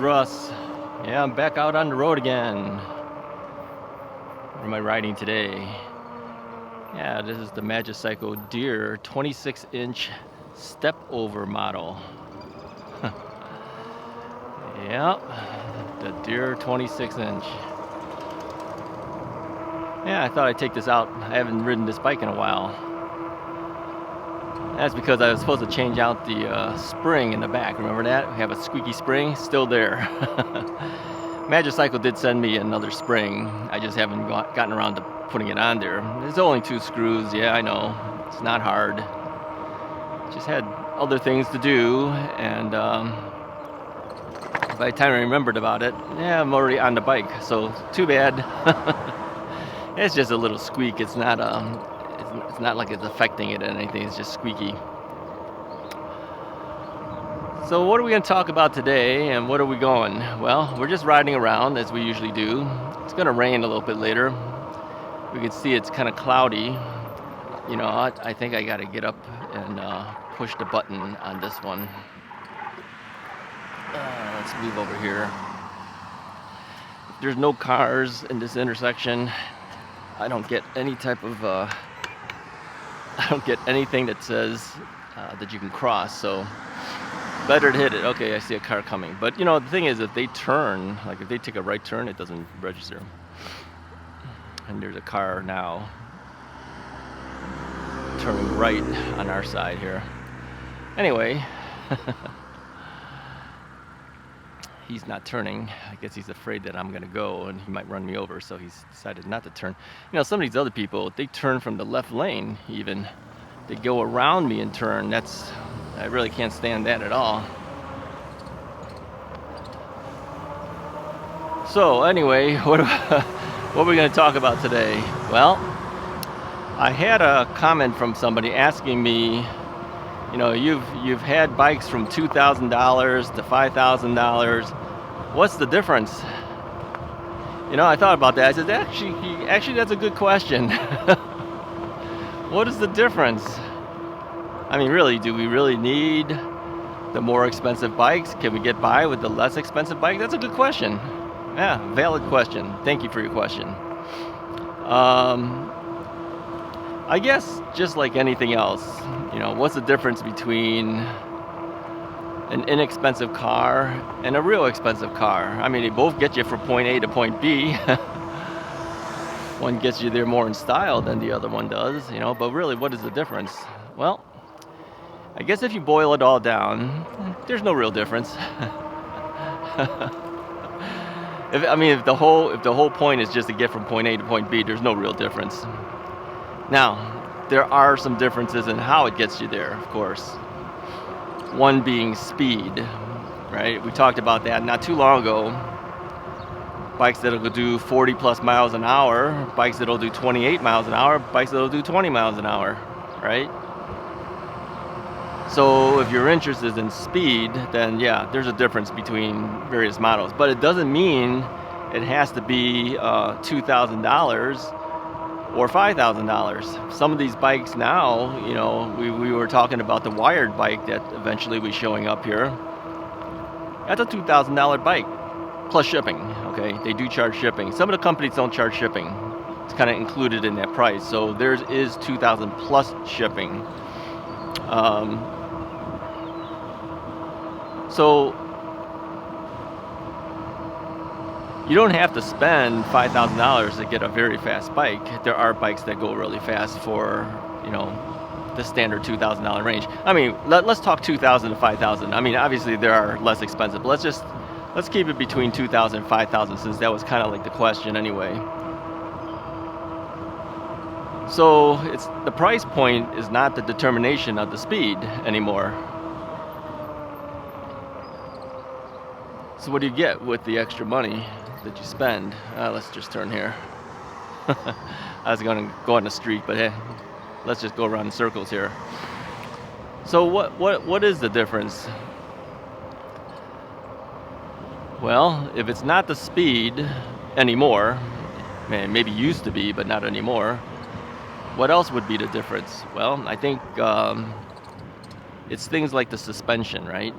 Russ. Yeah, I'm back out on the road again. Where am I riding today? Yeah, this is the Magicycle Deer 26-inch step-over model. Yeah, the Deer 26-inch. Yeah, I thought I'd take this out. I haven't ridden this bike in a while. That's because I was supposed to change out the spring in the back. Remember that? We have a squeaky spring, still there. Magicycle did send me another spring. I just haven't gotten around to putting it on there. There's only 2 screws. Yeah, I know. It's not hard. Just had other things to do, and by the time I remembered about it, yeah, I'm already on the bike. So too bad. It's just a little squeak. It's not it's not like it's affecting it or anything. It's just squeaky. So what are we going to talk about today, and what are we going? Well, we're just riding around as we usually do. It's going to rain a little bit later. We can see it's kind of cloudy. You know, I think I got to get up and push the button on this one. Let's move over here. There's no cars in this intersection. I don't get any type of I don't get anything that says that you can cross, so better to hit it. Okay, I see a car coming. But you know, the thing is, if they turn, like if they take a right turn, it doesn't register. And there's a car now turning right on our side here. Anyway, he's not turning. I guess he's afraid that I'm gonna go and he might run me over, so he's decided not to turn. You know, some of these other people, they turn from the left lane even. They go around me and turn. I really can't stand that at all. So anyway, what are we gonna talk about today? Well, I had a comment from somebody asking me, you know, you've had bikes from $2,000 to $5,000. What's the difference? You know, I thought about that. I said, actually, that's a good question. What is the difference? I mean, really, do we really need the more expensive bikes? Can we get by with the less expensive bike? That's a good question. Yeah, valid question. Thank you for your question. I guess just like anything else, you know, what's the difference between an inexpensive car and a real expensive car? I mean, they both get you from point A to point B. One gets you there more in style than the other one does, you know, but really, what is the difference? Well, I guess if you boil it all down, there's no real difference. If the whole point is just to get from point A to point B, there's no real difference. Now, there are some differences in how it gets you there, of course. One being speed, right? We talked about that not too long ago. Bikes that'll do 40 plus miles an hour, bikes that'll do 28 miles an hour, bikes that'll do 20 miles an hour, right? So if you're interested in speed, then yeah, there's a difference between various models. But it doesn't mean it has to be $2,000 or $5,000. Some of these bikes now, you know, we were talking about the wired bike that eventually was showing up here. That's a $2,000 bike plus shipping. Okay, they do charge shipping. Some of the companies don't charge shipping. It's kind of included in that price. So theirs is $2,000 plus shipping. So you don't have to spend $5,000 to get a very fast bike. There are bikes that go really fast for, you know, the standard $2,000 range. I mean, let's talk $2,000 to $5,000. I mean, obviously there are less expensive, but let's keep it between $2,000 and $5,000, since that was kind of like the question anyway. So the price point is not the determination of the speed anymore. So what do you get with the extra money that you spend? Let's just turn here. I was going to go on the street, but hey, let's just go around in circles here. So what is the difference? Well, if it's not the speed anymore, maybe used to be, but not anymore, what else would be the difference? Well, I think it's things like the suspension, right?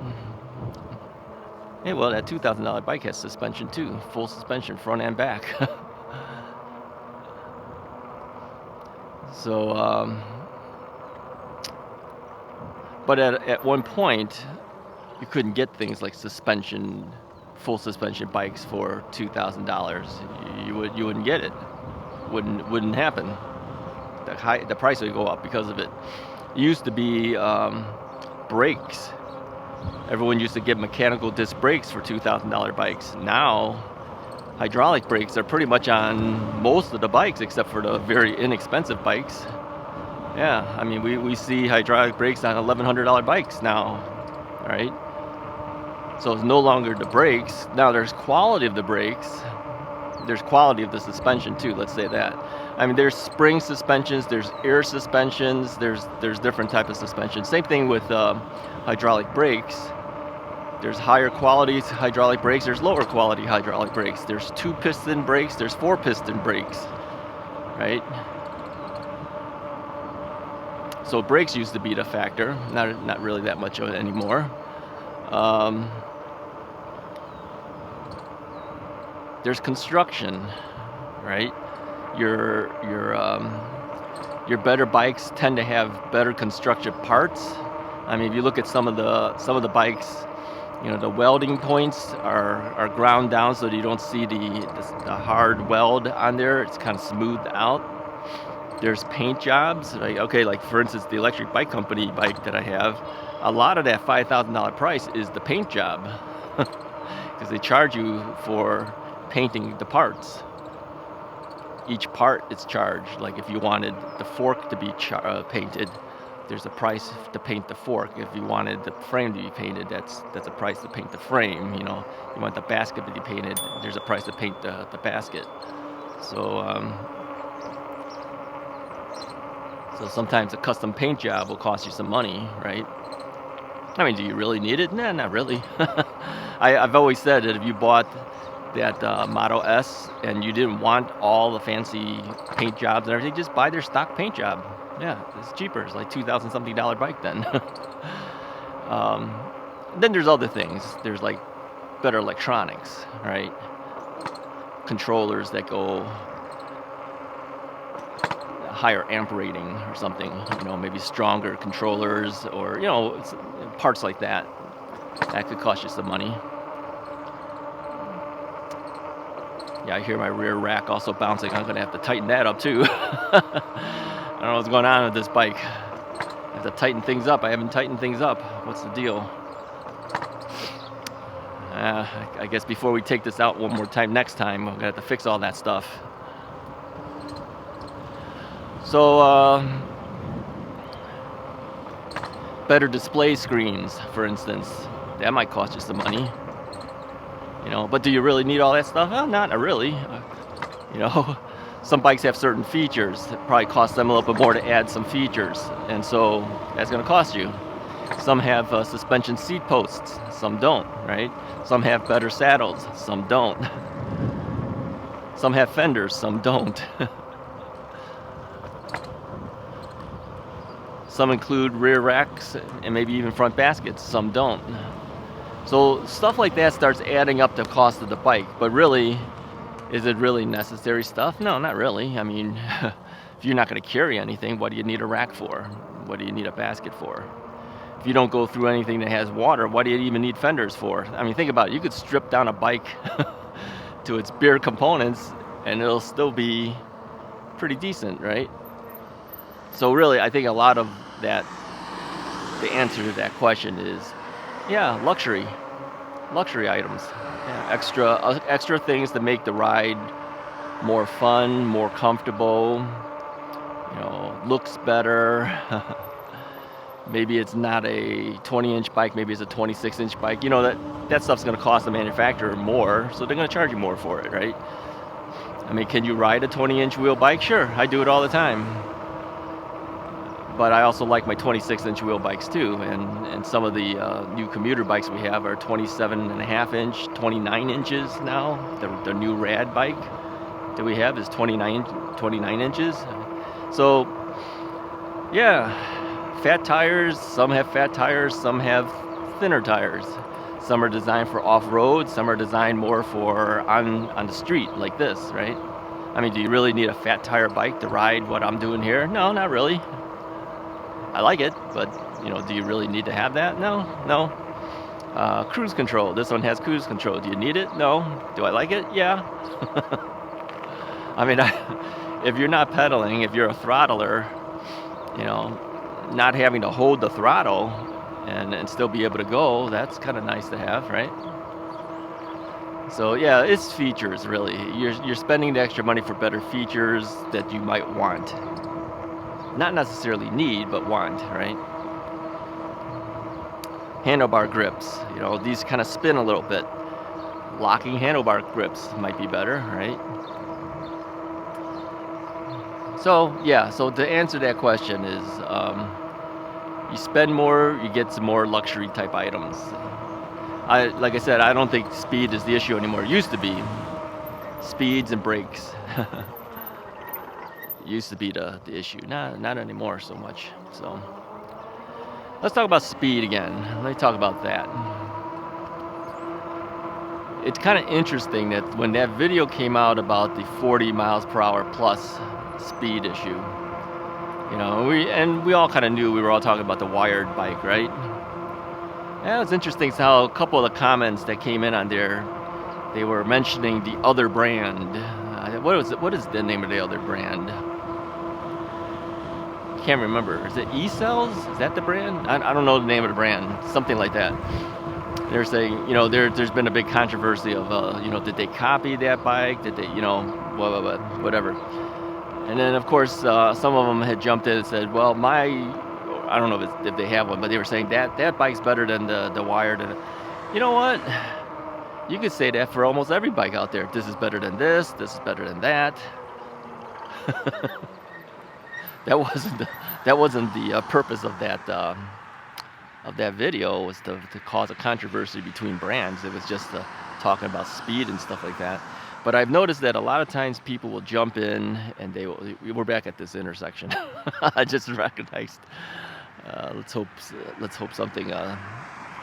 Hey, well, that $2,000 bike has suspension too, full suspension, front and back. So, but at one point, you couldn't get things like suspension, full suspension bikes for $2,000. You wouldn't get it. Wouldn't happen. The price would go up because of it. It used to be brakes. Everyone used to get mechanical disc brakes for $2,000 bikes. Now, hydraulic brakes are pretty much on most of the bikes except for the very inexpensive bikes. Yeah, I mean, we see hydraulic brakes on $1,100 bikes now, right? So it's no longer the brakes. Now there's quality of the brakes. There's quality of the suspension too, let's say that. I mean, there's spring suspensions, there's air suspensions, there's different type of suspension. Same thing with hydraulic brakes. There's higher quality hydraulic brakes, there's lower quality hydraulic brakes. There's 2-piston brakes, there's 4-piston brakes, right? So brakes used to be the factor, not really that much of it anymore. There's construction, right? Your better bikes tend to have better construction parts. I mean, if you look at some of the bikes, you know, the welding points are ground down so that you don't see the hard weld on there. It's kind of smoothed out. There's paint jobs, like for instance, the electric bike company bike that I have, a lot of that $5,000 price is the paint job because they charge you for painting the parts. Each part is charged. Like if you wanted the fork to be painted, there's a price to paint the fork. If you wanted the frame to be painted, that's a price to paint the frame. You know, you want the basket to be painted, there's a price to paint the basket. So so sometimes a custom paint job will cost you some money, right? I mean, do you really need it? Nah, not really. I've always said that if you bought that Model S and you didn't want all the fancy paint jobs and everything, just buy their stock paint job. Yeah, it's cheaper. It's like $2,000 something bike then. Then there's other things. There's like better electronics, right? Controllers that go higher amp rating or something, you know, maybe stronger controllers or, you know, parts like that. That could cost you some money. Yeah, I hear my rear rack also bouncing. I'm going to have to tighten that up too. I don't know what's going on with this bike. I have to tighten things up. I haven't tightened things up. What's the deal? I guess before we take this out one more time next time, I'm going to have to fix all that stuff. So, better display screens, for instance, that might cost you some money. You know, but do you really need all that stuff? Well, not really. You know, some bikes have certain features. It probably costs them a little bit more to add some features, and so that's going to cost you. Some have suspension seat posts, some don't, right? Some have better saddles, some don't. Some have fenders, some don't. Some include rear racks and maybe even front baskets, some don't. So stuff like that starts adding up the cost of the bike, but really, is it really necessary stuff? No, not really. I mean, if you're not going to carry anything, what do you need a rack for? What do you need a basket for? If you don't go through anything that has water, what do you even need fenders for? I mean, think about it. You could strip down a bike to its bare components and it'll still be pretty decent, right? So really, I think a lot of that, the answer to that question is, yeah, luxury items, yeah, extra things to make the ride more fun, more comfortable, you know, looks better. Maybe it's not a 20-inch bike, maybe it's a 26-inch bike. You know, that stuff's going to cost the manufacturer more, so they're going to charge you more for it, right? I mean, can you ride a 20-inch wheel bike? Sure, I do it all the time. But I also like my 26-inch wheel bikes too, and some of the new commuter bikes we have are 27.5-inch, 29 inches now. The new rad bike that we have is 29 inches. So, yeah, fat tires. Some have fat tires, some have thinner tires. Some are designed for off-road, some are designed more for on the street like this, right? I mean, do you really need a fat tire bike to ride what I'm doing here? No, not really. I like it, but do you really need to have that? No. Cruise control. This one has cruise control. Do you need it? No. Do I like it? Yeah. I mean, if you're not pedaling, if you're a throttler, not having to hold the throttle and still be able to go, that's kind of nice to have, right? So yeah, it's features really. You're spending the extra money for better features that you might want. Not necessarily need, but want, right? Handlebar grips, these kind of spin a little bit. Locking handlebar grips might be better, right? So yeah, so to answer that question is, you spend more, you get some more luxury type items. Like I said, I don't think speed is the issue anymore. It used to be. Speeds and brakes. Used to be the issue. Not anymore so much. So let's talk about speed again. Let me talk about that. It's kind of interesting that when that video came out about the 40 miles per hour plus speed issue, we all kind of knew, we were all talking about the wired bike, right? Yeah, it's interesting how a couple of the comments that came in on there, they were mentioning the other brand. What is the name of the other brand? Can't remember. Is it E-Cells? Is that the brand? I don't know the name of the brand. Something like that. They're saying, there's been a big controversy of, did they copy that bike? Did they, whatever. And then, of course, some of them had jumped in and said, well, I don't know if they have one, but they were saying that bike's better than the wired. And you know what? You could say that for almost every bike out there. This is better than this is better than that. That wasn't the purpose of that video, was to cause a controversy between brands. It was just talking about speed and stuff like that. But I've noticed that a lot of times people will jump in and we're back at this intersection. I just recognized. Let's hope something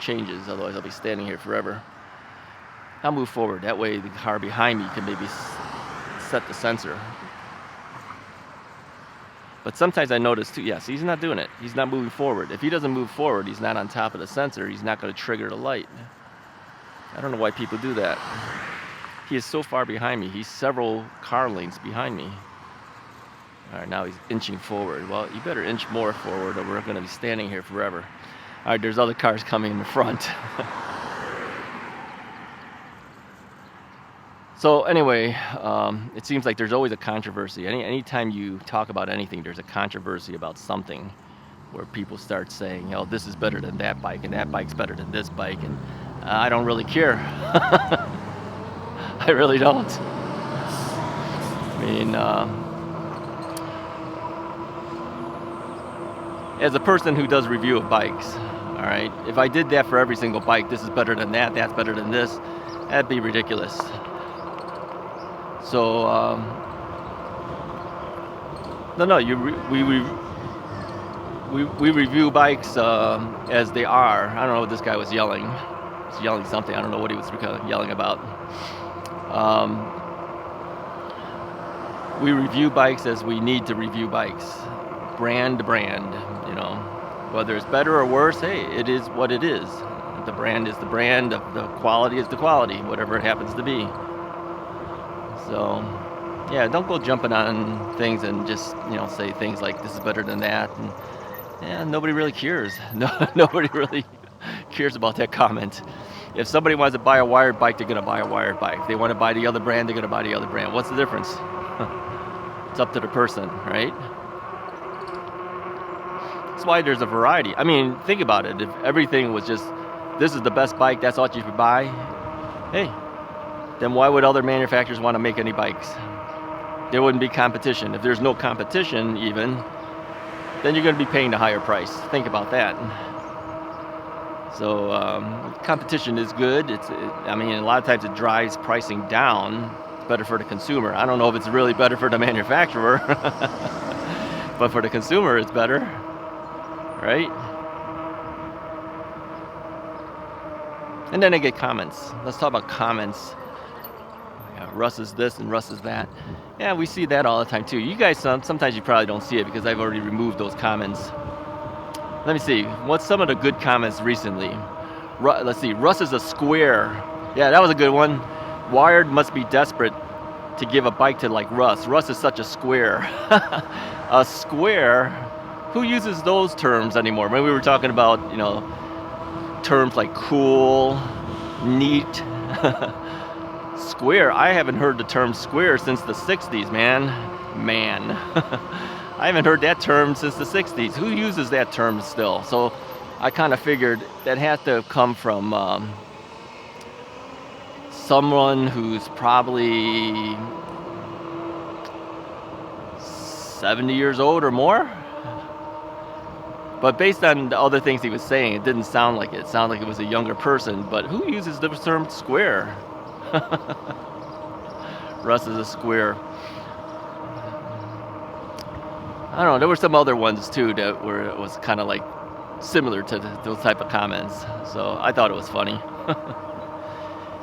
changes. Otherwise, I'll be standing here forever. I'll move forward. That way, the car behind me can maybe set the sensor. But sometimes I notice too. Yes, he's not doing it. He's not moving forward. If he doesn't move forward, he's not on top of the sensor. He's not going to trigger the light. I don't know why people do that. He is so far behind me. He's several car lengths behind me. All right, now he's inching forward. Well, you better inch more forward or we're going to be standing here forever. All right, there's other cars coming in the front. So anyway, it seems like there's always a controversy. Anytime you talk about anything, there's a controversy about something where people start saying, this is better than that bike and that bike's better than this bike. And I don't really care. I really don't. I mean, as a person who does review of bikes, all right, if I did that for every single bike, this is better than that, that's better than this, that'd be ridiculous. So, we review bikes as they are. I don't know what this guy was yelling. He was yelling something. I don't know what he was yelling about. We review bikes as we need to review bikes, brand to brand. Whether it's better or worse, hey, it is what it is. The brand is the brand. The quality is the quality, whatever it happens to be. So, yeah, don't go jumping on things and just, say things like this is better than that. And yeah, nobody really cares. Nobody really cares about that comment. If somebody wants to buy a wired bike, they're going to buy a wired bike. If they want to buy the other brand, they're going to buy the other brand. What's the difference? It's up to the person, right? That's why there's a variety. I mean, think about it. If everything was just, this is the best bike, that's all you should buy, hey, then why would other manufacturers want to make any bikes? There wouldn't be competition. If there's no competition even, then you're going to be paying the higher price. Think about that. So competition is good. I mean, a lot of times it drives pricing down. It's better for the consumer. I don't know if it's really better for the manufacturer, but for the consumer, it's better, right? And then I get comments. Let's talk about comments. Yeah, Russ is this and Russ is that. Yeah, we see that all the time too. You guys, sometimes you probably don't see it because I've already removed those comments. Let me see. What's some of the good comments recently? Let's see. Russ is a square. Yeah, that was a good one. Wired must be desperate to give a bike to like Russ. Russ is such a square. A square? Who uses those terms anymore? Maybe we were talking about, terms like cool, neat, square. I haven't heard the term square since the 60s, man. I haven't heard that term since the 60s. Who uses that term still? So I kind of figured that had to come from someone who's probably 70 years old or more. But based on the other things he was saying, it didn't sound like it. It sounded like it was a younger person. But who uses the term square? Russ is a square. I don't know. There were some other ones too that were it was kind of like similar to those type of comments. So I thought it was funny.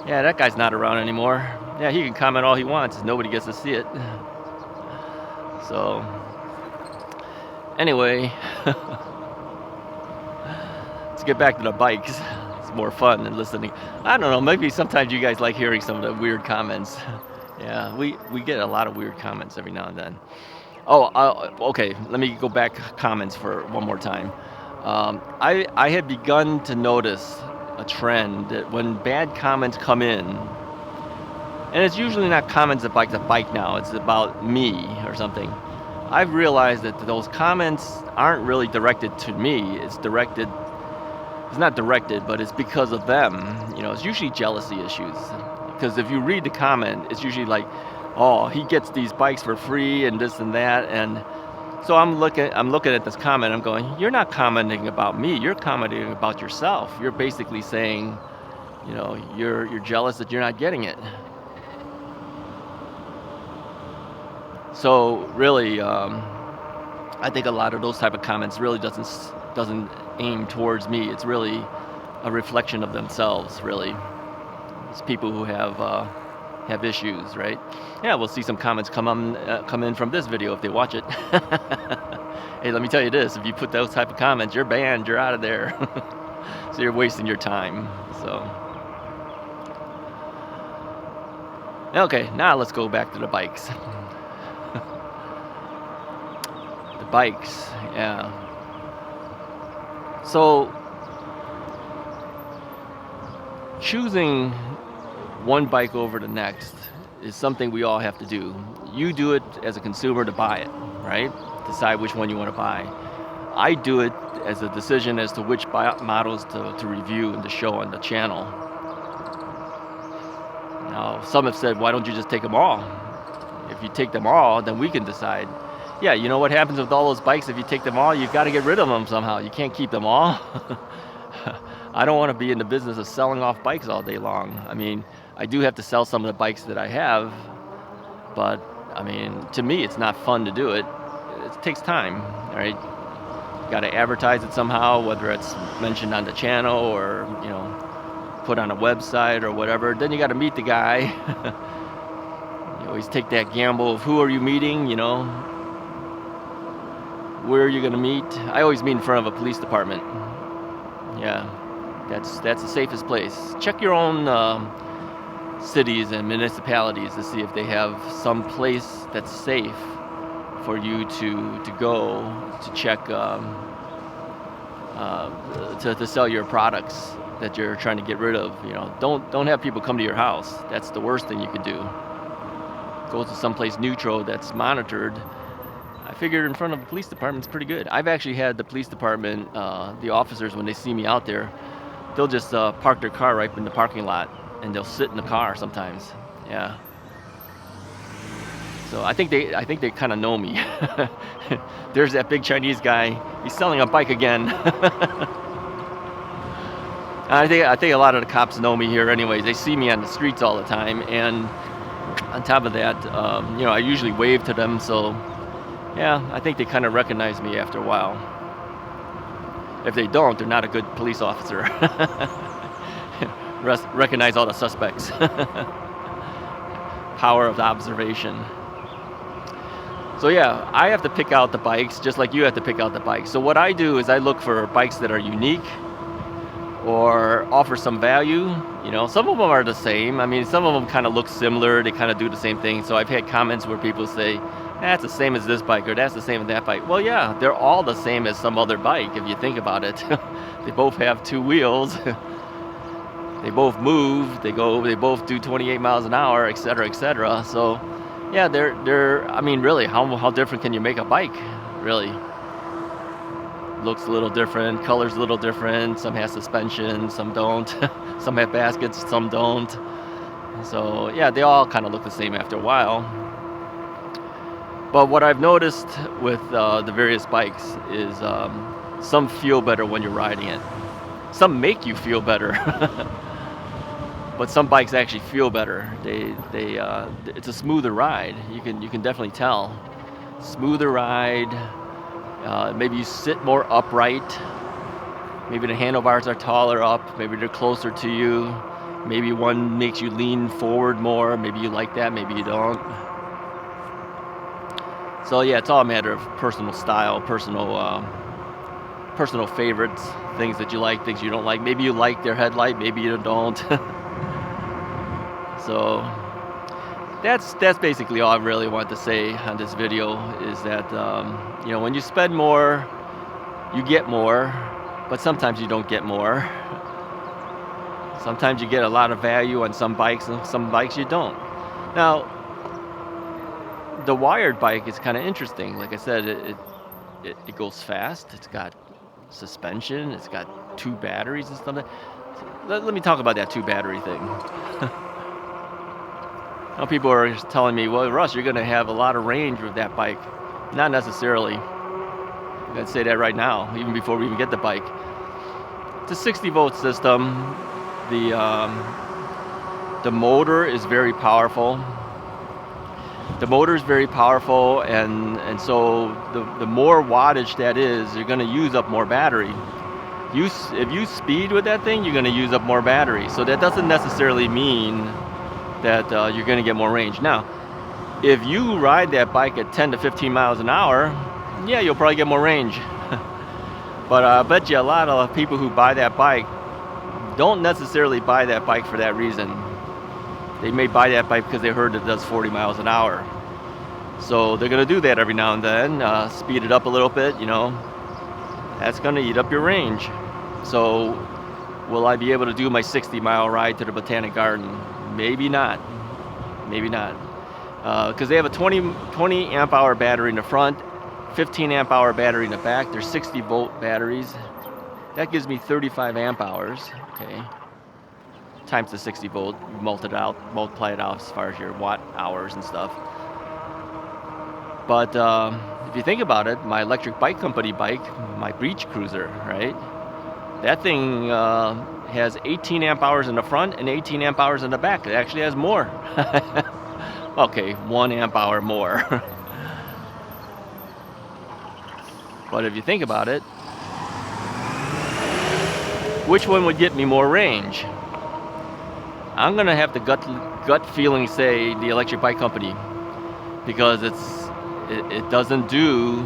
Yeah, that guy's not around anymore. Yeah, he can comment all he wants. Nobody gets to see it. So anyway. Let's get back to the bikes. It's more fun than listening. I don't know, maybe sometimes you guys like hearing some of the weird comments. Yeah, we get a lot of weird comments every now and then. Oh, okay, let me go back comments for one more time. I had begun to notice a trend that when bad comments come in, and it's usually not comments about the bike now, it's about me or something. I've realized that those comments aren't really directed to me. It's not directed, but it's because of them. It's usually jealousy issues. Because if you read the comment, it's usually like, oh, he gets these bikes for free and this and that. And so I'm looking at this comment, I'm going, you're not commenting about me, you're commenting about yourself. You're basically saying, you're jealous that you're not getting it. So really, I think a lot of those type of comments really doesn't aim towards me. It's really a reflection of themselves, really. It's people who have issues, right? Yeah, we'll see some comments come in from this video if they watch it. Hey, let me tell you this, if you put those type of comments, you're banned, you're out of there. So you're wasting your time. So okay, now let's go back to the bikes. The bikes, yeah. So choosing one bike over the next is something we all have to do. You do it as a consumer to buy it, right? Decide which one you want to buy. I do it as a decision as to which models to review and to show on the channel. Now, some have said, why don't you just take them all? If you take them all, then we can decide. Yeah, you know what happens with all those bikes? If you take them all, you've got to get rid of them somehow. You can't keep them all. I don't want to be in the business of selling off bikes all day long. I mean, I do have to sell some of the bikes that I have, but I mean, to me, it's not fun to do it. It takes time, right? You got to advertise it somehow, whether it's mentioned on the channel or, put on a website or whatever. Then you got to meet the guy. You always take that gamble of who are you meeting, where are you going to meet? I always meet in front of a police department. Yeah, that's the safest place. Check your own cities and municipalities to see if they have some place that's safe for you to go to check to sell your products that you're trying to get rid of. Don't have people come to your house. That's the worst thing you could do. Go to someplace neutral that's monitored. I figured in front of the police department is pretty good. I've actually had the police department, the officers, when they see me out there, they'll just park their car right in the parking lot, and they'll sit in the car sometimes. Yeah. So I think they kind of know me. There's that big Chinese guy. He's selling a bike again. I think a lot of the cops know me here anyways. They see me on the streets all the time, and on top of that, I usually wave to them, so yeah, I think they kind of recognize me after a while. If they don't, they're not a good police officer. recognize all the suspects. Power of observation. So yeah, I have to pick out the bikes just like you have to pick out the bikes. So what I do is I look for bikes that are unique or offer some value. You know, some of them are the same. I mean, some of them kind of look similar. They kind of do the same thing. So I've had comments where people say, that's the same as this bike, or that's the same as that bike. Well, yeah, they're all the same as some other bike if you think about it. They both have two wheels. They both move. They both do 28 miles an hour, et cetera, et cetera. So yeah, I mean, really, how different can you make a bike, really? Looks a little different, color's a little different, some has suspension, some don't. Some have baskets, some don't. So yeah, they all kind of look the same after a while. But what I've noticed with the various bikes is some feel better when you're riding it. Some make you feel better. But some bikes actually feel better. It's a smoother ride. You can definitely tell. Smoother ride. Maybe you sit more upright. Maybe the handlebars are taller up. Maybe they're closer to you. Maybe one makes you lean forward more. Maybe you like that. Maybe you don't. So yeah, it's all a matter of personal style, personal favorites, things that you like, things you don't like. Maybe you like their headlight. Maybe you don't. So that's basically all I really want to say on this video is that, you know, when you spend more, you get more, but sometimes you don't get more. Sometimes you get a lot of value on some bikes and some bikes you don't. Now, the wired bike is kind of interesting. Like I said, it goes fast. It's got suspension. It's got 2 batteries and stuff. Let me talk about that 2 battery thing. Now people are telling me, well, Russ, you're going to have a lot of range with that bike. Not necessarily. I'm going to say that right now, even before we even get the bike. It's a 60 volt system. The motor is very powerful. The motor is very powerful, and so the more wattage that is, you're going to use up more battery. If you speed with that thing, you're going to use up more battery. So that doesn't necessarily mean that you're going to get more range. Now, if you ride that bike at 10 to 15 miles an hour, yeah, you'll probably get more range. But I bet you a lot of people who buy that bike don't necessarily buy that bike for that reason. They may buy that bike because they heard it does 40 miles an hour. So they're going to do that every now and then, speed it up a little bit, you know. That's going to eat up your range. So will I be able to do my 60-mile ride to the Botanic Garden? Maybe not. Maybe not. Because they have a 20 amp hour battery in the front, 15 amp hour battery in the back. They're 60 volt batteries. That gives me 35 amp hours. Okay. Times the 60 volt, multiply it out as far as your watt hours and stuff. But if you think about it, my electric bike company bike, my Beach Cruiser, right? That thing has 18 amp hours in the front and 18 amp hours in the back. It actually has more. Okay, 1 amp hour more. But if you think about it, which one would get me more range? I'm gonna have the gut feeling say the electric bike company, because it doesn't do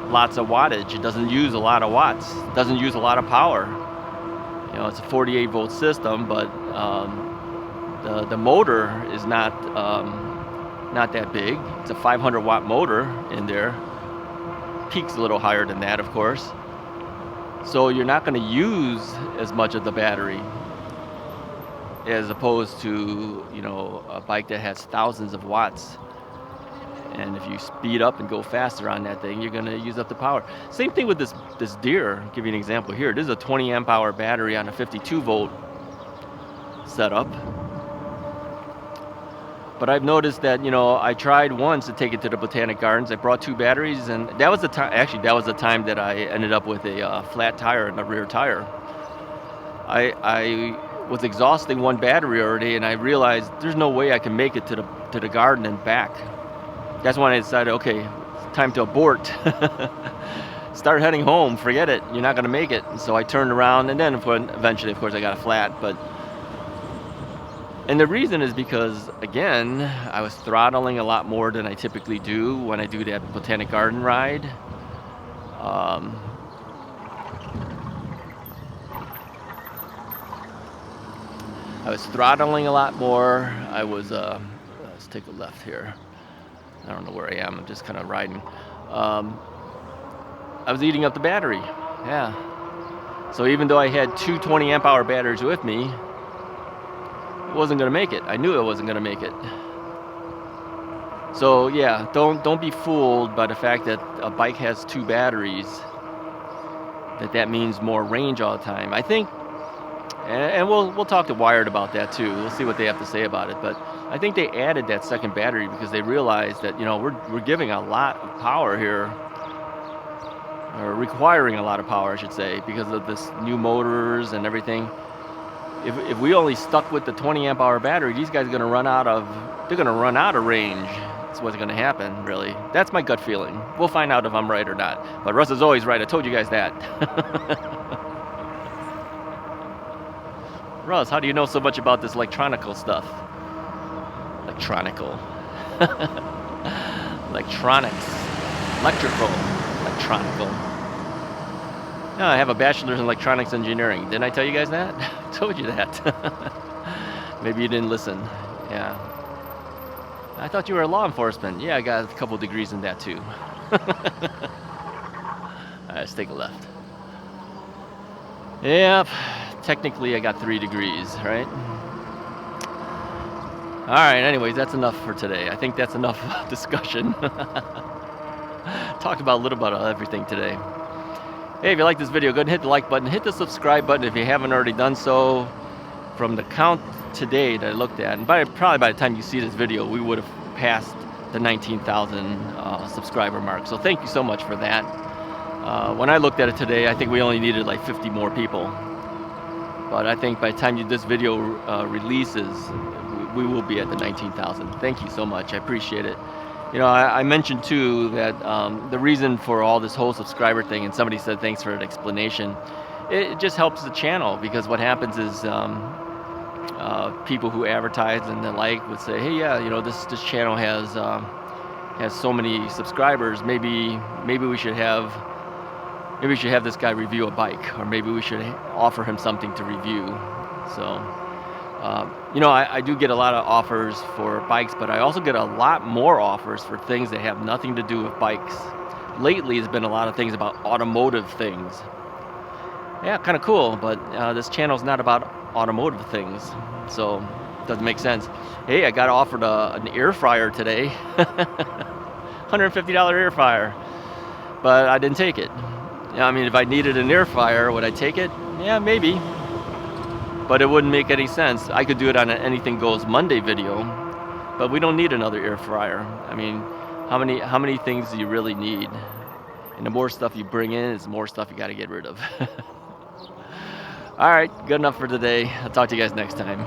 lots of wattage. It doesn't use a lot of watts. It doesn't use a lot of power. You know, it's a 48 volt system, but the motor is not that big. It's a 500 watt motor in there. Peaks a little higher than that, of course. So you're not going to use as much of the battery as opposed to, you know, a bike that has thousands of watts. And if you speed up and go faster on that thing, you're going to use up the power. Same thing with this Deer. I'll give you an example here. This is a 20 amp hour battery on a 52 volt setup. But I've noticed that, you know, I tried once to take it to the Botanic Gardens. I brought 2 batteries, and that was the time. Actually, that was the time that I ended up with a flat tire in the rear tire. I was exhausting one battery already, and I realized there's no way I can make it to the garden and back. That's when I decided, okay, it's time to abort. start heading home. Forget it. You're not going to make it. And so I turned around, and then eventually, of course, I got a flat. And the reason is because, again, I was throttling a lot more than I typically do when I do that Botanic Garden ride. I was throttling a lot more. I was, let's take a left here. I don't know where I am. I'm just kind of riding. I was eating up the battery. Yeah. So even though I had two 20 amp hour batteries with me, it wasn't going to make it. I knew it wasn't going to make it. So yeah, don't be fooled by the fact that a bike has two batteries, that means more range all the time. I think, and we'll talk to Wired about that too. We'll see what they have to say about it. But I think they added that second battery because they realized that, we're giving a lot of power here, or requiring a lot of power, I should say, because of this new motors and everything. If we only stuck with the 20 amp hour battery, these guys are going to run out of range. That's what's going to happen, really. That's my gut feeling. We'll find out if I'm right or not. But Russ is always right. I told you guys that. Russ, how do you know so much about this electronical stuff? Electronical. Electronics. Electronical. No, I have a bachelor's in electronics engineering. Didn't I tell you guys that? I told you that. Maybe you didn't listen. Yeah. I thought you were a law enforcement. Yeah, I got a couple degrees in that too. All right, let's take a left. Yep. Technically, I got 3 degrees, right? All right, anyways, that's enough for today. I think that's enough discussion. Talked about a little bit of everything today. Hey, if you like this video, go ahead and hit the like button. Hit the subscribe button if you haven't already done so. From the count today that I looked at, and probably by the time you see this video, we would have passed the 19,000 subscriber mark. So thank you so much for that. When I looked at it today, I think we only needed like 50 more people. But I think by the time this video releases, we will be at the 19,000. Thank you so much. I appreciate it. I mentioned too that the reason for all this whole subscriber thing, and somebody said thanks for an explanation, it just helps the channel, because what happens is people who advertise and the like would say, hey, yeah, this channel has so many subscribers. Maybe we should have this guy review a bike, or maybe we should offer him something to review. So. I do get a lot of offers for bikes, but I also get a lot more offers for things that have nothing to do with bikes. Lately, there's been a lot of things about automotive things. Yeah, kind of cool, but this channel's not about automotive things, so it doesn't make sense. Hey, I got offered an air fryer today. $150 air fryer, but I didn't take it. I mean, if I needed an air fryer, would I take it? Yeah, maybe. But it wouldn't make any sense. I could do it on an Anything Goes Monday video, but we don't need another air fryer. I mean, how many things do you really need? And the more stuff you bring in, is the more stuff you got to get rid of. All right, good enough for today. I'll talk to you guys next time.